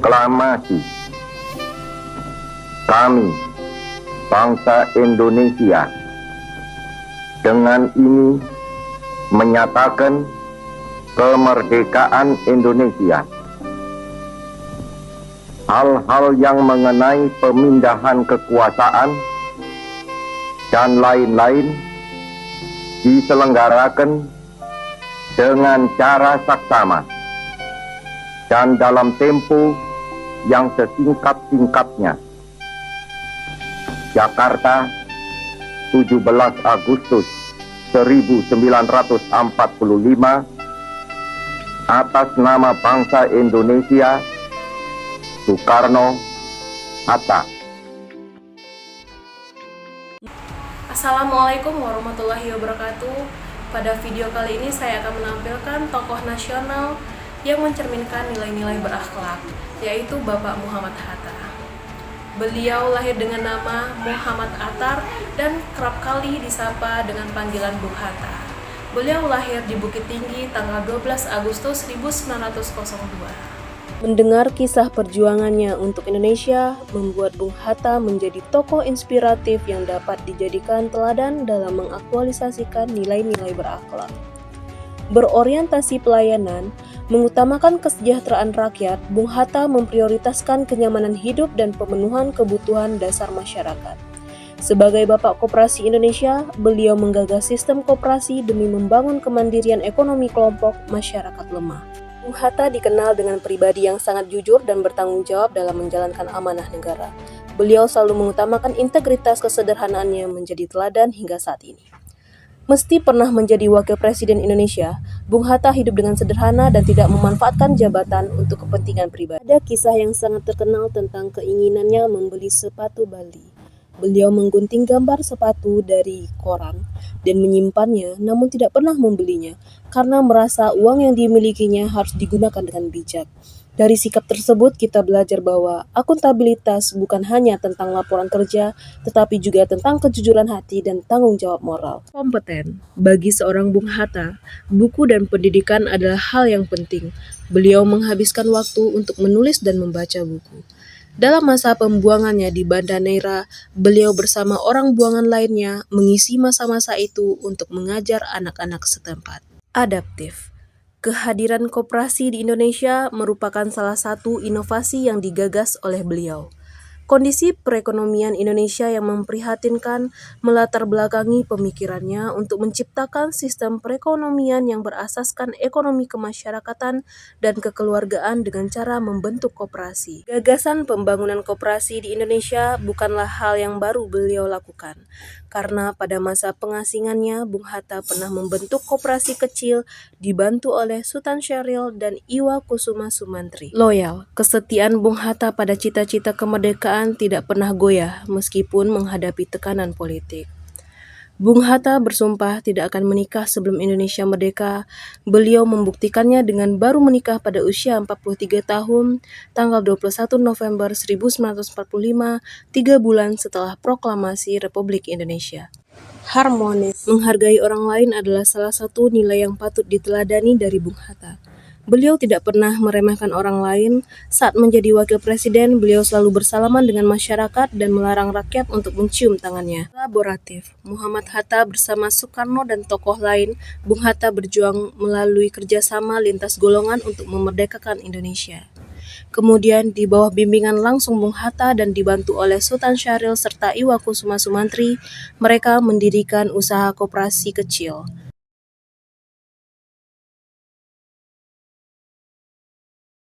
Proklamasi kami, bangsa Indonesia, dengan ini menyatakan kemerdekaan Indonesia. Hal-hal yang mengenai pemindahan kekuasaan dan lain-lain diselenggarakan dengan cara saksama dan dalam tempo yang sesingkat-singkatnya. Jakarta, 17 Agustus 1945, atas nama bangsa Indonesia, Soekarno Hatta. Assalamualaikum warahmatullahi wabarakatuh. Pada video kali ini saya akan menampilkan tokoh nasional yang mencerminkan nilai-nilai berakhlak, yaitu Bapak Muhammad Hatta. Beliau lahir dengan nama Muhammad Attar dan kerap kali disapa dengan panggilan Bung Hatta. Beliau lahir di Bukit Tinggi tanggal 12 Agustus 1902. Mendengar kisah perjuangannya untuk Indonesia membuat Bung Hatta menjadi tokoh inspiratif yang dapat dijadikan teladan dalam mengaktualisasikan nilai-nilai berakhlak. Berorientasi pelayanan, mengutamakan kesejahteraan rakyat, Bung Hatta memprioritaskan kenyamanan hidup dan pemenuhan kebutuhan dasar masyarakat. Sebagai Bapak Koperasi Indonesia, beliau menggagas sistem koperasi demi membangun kemandirian ekonomi kelompok masyarakat lemah. Bung Hatta dikenal dengan pribadi yang sangat jujur dan bertanggung jawab dalam menjalankan amanah negara. Beliau selalu mengutamakan integritas kesederhanaannya menjadi teladan hingga saat ini. Meski pernah menjadi Wakil Presiden Indonesia, Bung Hatta hidup dengan sederhana dan tidak memanfaatkan jabatan untuk kepentingan pribadi. Ada kisah yang sangat terkenal tentang keinginannya membeli sepatu Bali. Beliau menggunting gambar sepatu dari koran dan menyimpannya, namun tidak pernah membelinya karena merasa uang yang dimilikinya harus digunakan dengan bijak. Dari sikap tersebut kita belajar bahwa akuntabilitas bukan hanya tentang laporan kerja, tetapi juga tentang kejujuran hati dan tanggung jawab moral. Kompeten. Bagi seorang Bung Hatta, buku dan pendidikan adalah hal yang penting. Beliau menghabiskan waktu untuk menulis dan membaca buku. Dalam masa pembuangannya di Banda Neira, beliau bersama orang buangan lainnya mengisi masa-masa itu untuk mengajar anak-anak setempat. Adaptif. Kehadiran koperasi di Indonesia merupakan salah satu inovasi yang digagas oleh beliau. Kondisi perekonomian Indonesia yang memprihatinkan melatar belakangi pemikirannya untuk menciptakan sistem perekonomian yang berasaskan ekonomi kemasyarakatan dan kekeluargaan dengan cara membentuk koperasi. Gagasan pembangunan koperasi di Indonesia bukanlah hal yang baru beliau lakukan, karena pada masa pengasingannya Bung Hatta pernah membentuk koperasi kecil dibantu oleh Sultan Syaril dan Iwa Kusuma Sumantri. Loyal, kesetiaan Bung Hatta pada cita-cita kemerdekaan tidak pernah goyah meskipun menghadapi tekanan politik. Bung Hatta bersumpah tidak akan menikah sebelum Indonesia merdeka. Beliau membuktikannya dengan baru menikah pada usia 43 tahun, tanggal 21 November 1945, 3 bulan setelah proklamasi Republik Indonesia. Harmonis. Menghargai orang lain adalah salah satu nilai yang patut diteladani dari Bung Hatta. Beliau tidak pernah meremehkan orang lain. Saat menjadi wakil presiden, beliau selalu bersalaman dengan masyarakat dan melarang rakyat untuk mencium tangannya. Kolaboratif. Muhammad Hatta bersama Soekarno dan tokoh lain, Bung Hatta berjuang melalui kerjasama lintas golongan untuk memerdekakan Indonesia. Kemudian di bawah bimbingan langsung Bung Hatta dan dibantu oleh Sultan Syaril serta Iwa Kusuma Sumantri, mereka mendirikan usaha koperasi kecil.